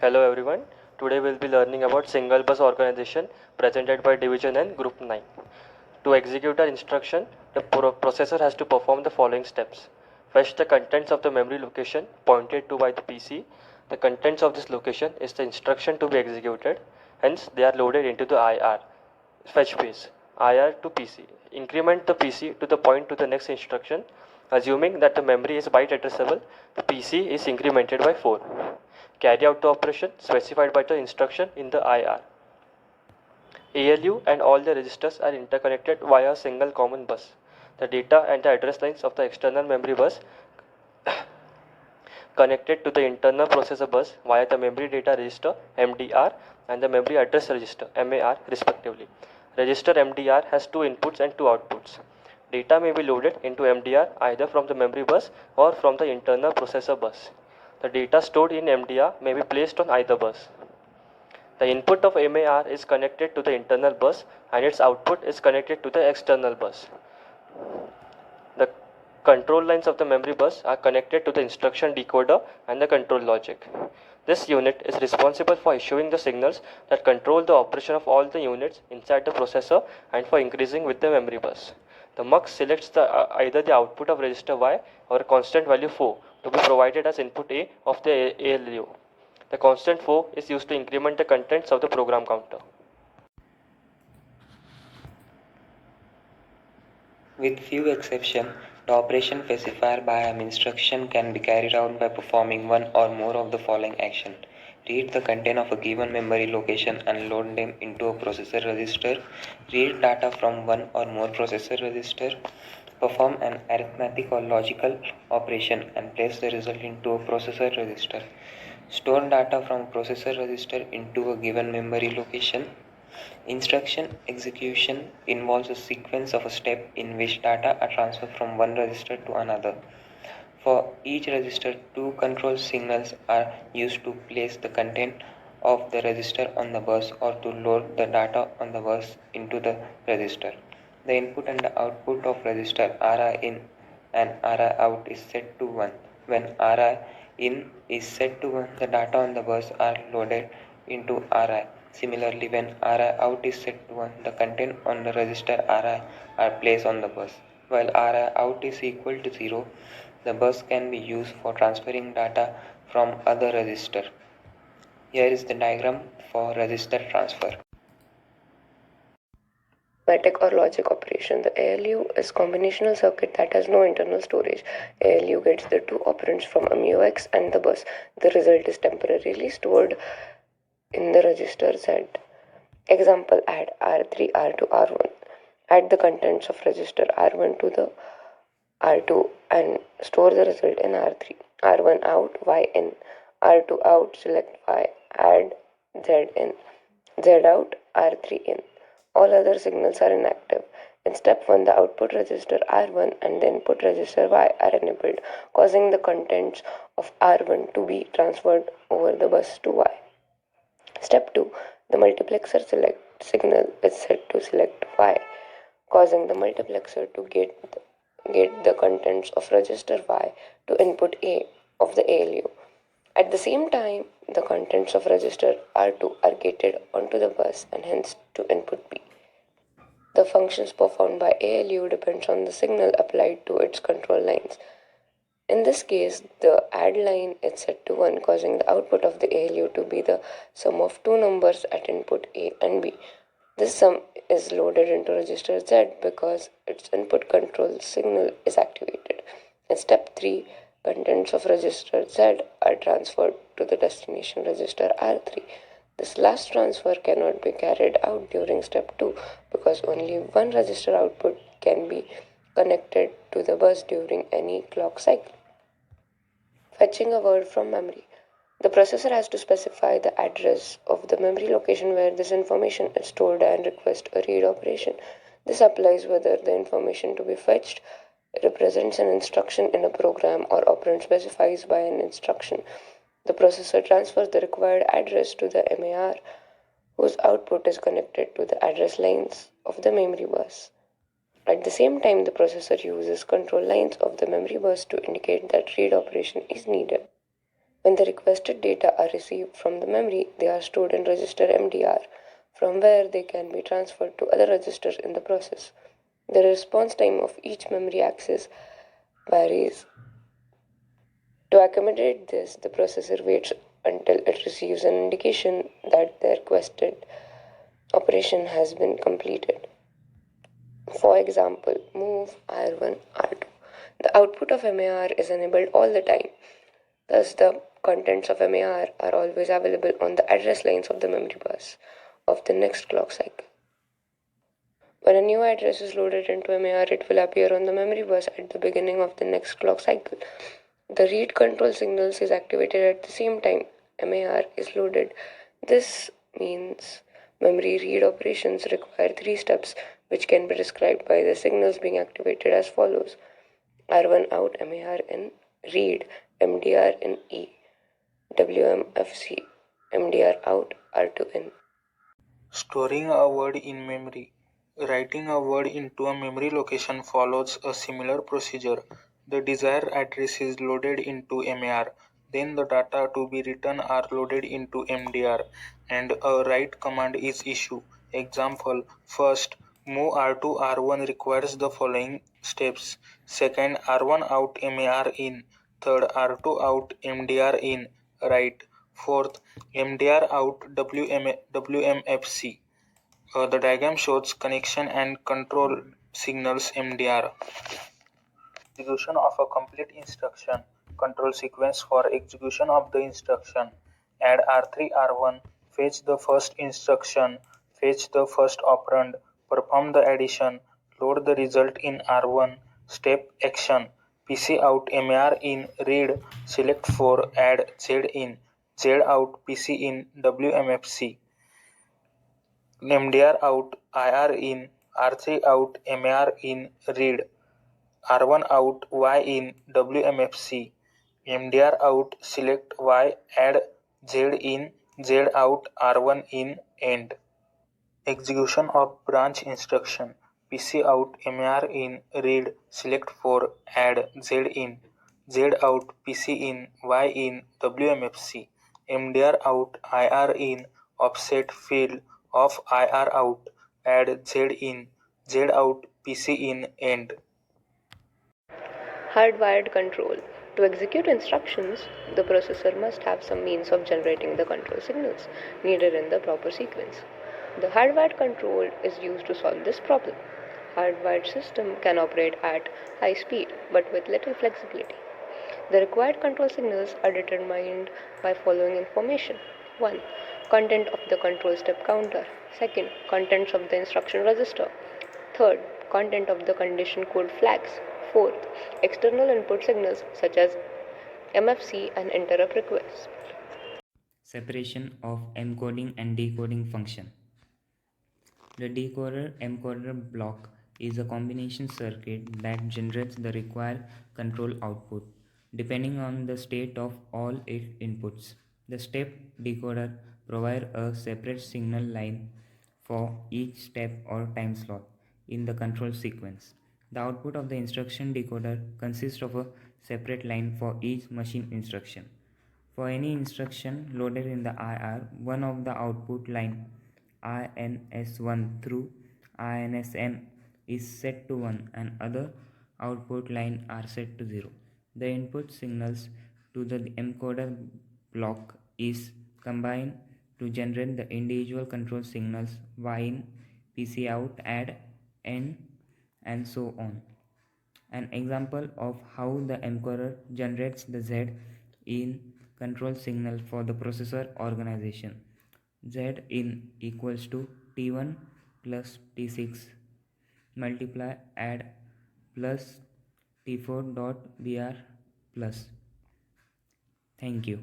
Hello everyone. Today we'll be learning about single bus organization presented by division and group 9. To execute an instruction, the processor has to perform the following steps. Fetch the contents of the memory location pointed to by the PC. The contents of this location is the instruction to be executed. Hence, they are loaded into the IR. Fetch phase. IR to PC. Increment the PC to the point to the next instruction. Assuming that the memory is byte addressable, the PC is incremented by 4. Carry out the operation specified by the instruction in the IR. ALU and all the registers are interconnected via a single common bus. The data and the address lines of the external memory bus connected to the internal processor bus via the memory data register MDR and the memory address register MAR respectively. Register MDR has two inputs and two outputs. Data may be loaded into MDR either from the memory bus or from the internal processor bus. The data stored in MDR may be placed on either bus. The input of MAR is connected to the internal bus and its output is connected to the external bus. The control lines of the memory bus are connected to the instruction decoder and the control logic. This unit is responsible for issuing the signals that control the operation of all the units inside the processor and for increasing with the memory bus. The mux selects either the output of register Y or a constant value 4 to be provided as input A of the ALU. The constant 4 is used to increment the contents of the program counter. With few exceptions, the operation specified by an instruction can be carried out by performing one or more of the following actions. Read the content of a given memory location and load them into a processor register. Read data from one or more processor register. Perform an arithmetic or logical operation and place the result into a processor register. Store data from processor register into a given memory location. Instruction execution involves a sequence of a step in which data are transferred from one register to another. For each register, two control signals are used to place the content of the register on the bus or to load the data on the bus into the register. The input and the output of register RI in and RI out is set to 1. When RI in is set to 1, the data on the bus are loaded into RI. Similarly, when RI out is set to 1, the content on the register RI are placed on the bus. While RI out is equal to 0, the bus can be used for transferring data from other register. Here is the diagram for register transfer. Arithmetic or logic operation. The ALU is combinational circuit that has no internal storage. ALU gets the two operands from a MUX and the bus. The result is temporarily stored in the register Z. Example: add R3 R to R1. Add the contents of register R1 to the R2 and store the result in R3. R1 out, Y in. R2 out, select Y. Add Z in. Z out, R3 in. All other signals are inactive. In step 1, the output register R1 and the input register Y are enabled, causing the contents of R1 to be transferred over the bus to Y. Step 2, the multiplexer select signal is set to select Y, causing the multiplexer to get the contents of register Y to input A of the ALU. At the same time, the contents of register R2 are gated onto the bus and hence to input B. The functions performed by ALU depends on the signal applied to its control lines. In this case, the add line is set to 1, causing the output of the ALU to be the sum of two numbers at input A and B. This sum is loaded into register Z because its input control signal is activated. In step 3, contents of register Z are transferred to the destination register R3. This last transfer cannot be carried out during step 2 because only one register output can be connected to the bus during any clock cycle. Fetching a word from memory. The processor has to specify the address of the memory location where this information is stored and request a read operation. This applies whether the information to be fetched represents an instruction in a program or operand specified by an instruction. The processor transfers the required address to the MAR, whose output is connected to the address lines of the memory bus. At the same time, the processor uses control lines of the memory bus to indicate that read operation is needed. When the requested data are received from the memory, they are stored in register MDR, from where they can be transferred to other registers in the process. The response time of each memory access varies. To accommodate this, the processor waits until it receives an indication that the requested operation has been completed. For example, move R1, R2. The output of MAR is enabled all the time. Thus, the contents of MAR are always available on the address lines of the memory bus of the next clock cycle. When a new address is loaded into MAR, it will appear on the memory bus at the beginning of the next clock cycle. The read control signals is activated at the same time MAR is loaded. This means memory read operations require three steps, which can be described by the signals being activated as follows: R1 out, MAR in, read, MDR in E, WMFC, MDR out, R2 in. Storing a word in memory. Writing a word into a memory location follows a similar procedure. The desired address is loaded into MAR. Then the data to be written are loaded into MDR and a write command is issued. Example: first, move R2 R1 requires the following steps. Second, R1 out MAR in. Third, R2 out MDR in. Write. Fourth, MDR out WMFC. The diagram shows connection and control signals MDR. Execution of a complete instruction. Control sequence for execution of the instruction. Add R3 R1. Fetch the first instruction. Fetch the first operand. Perform the addition. Load the result in R1. Step action. PC out MAR in read. Select 4. Add Z in. Z out PC in WMFC. MDR out, IR in, R3 out, MAR in, read, R1 out, Y in, WMFC, MDR out, select Y, add Z in, Z out, R1 in, end. Execution of branch instruction. PC out, MAR in, read, select 4, add Z in, Z out, PC in, Y in, WMFC, MDR out, IR in, offset field of IR out, add Z in, Z out, PC in, end. Hardwired control. To execute instructions, the processor must have some means of generating the control signals needed in the proper sequence. The hardwired control is used to solve this problem. Hardwired system can operate at high speed but with little flexibility. The required control signals are determined by following information. 1. Content of the control step counter. 2nd. Contents of the instruction register. 3rd. Content of the condition code flags. 4th. External input signals such as MFC and interrupt requests. Separation of encoding and decoding function. The decoder-encoder block is a combination circuit that generates the required control output depending on the state of all its inputs. The step decoder provides a separate signal line for each step or time slot in the control sequence. The output of the instruction decoder consists of a separate line for each machine instruction. For any instruction loaded in the IR, one of the output line INS1 through INSN is set to 1 and other output line are set to 0. The input signals to the encoder block is combined to generate the individual control signals Y in, PC out, add, N, and so on. An example of how the encoder generates the Z in control signal for the processor organization. Z in equals to T1 plus T6 multiply add plus T4 dot BR plus. Thank you.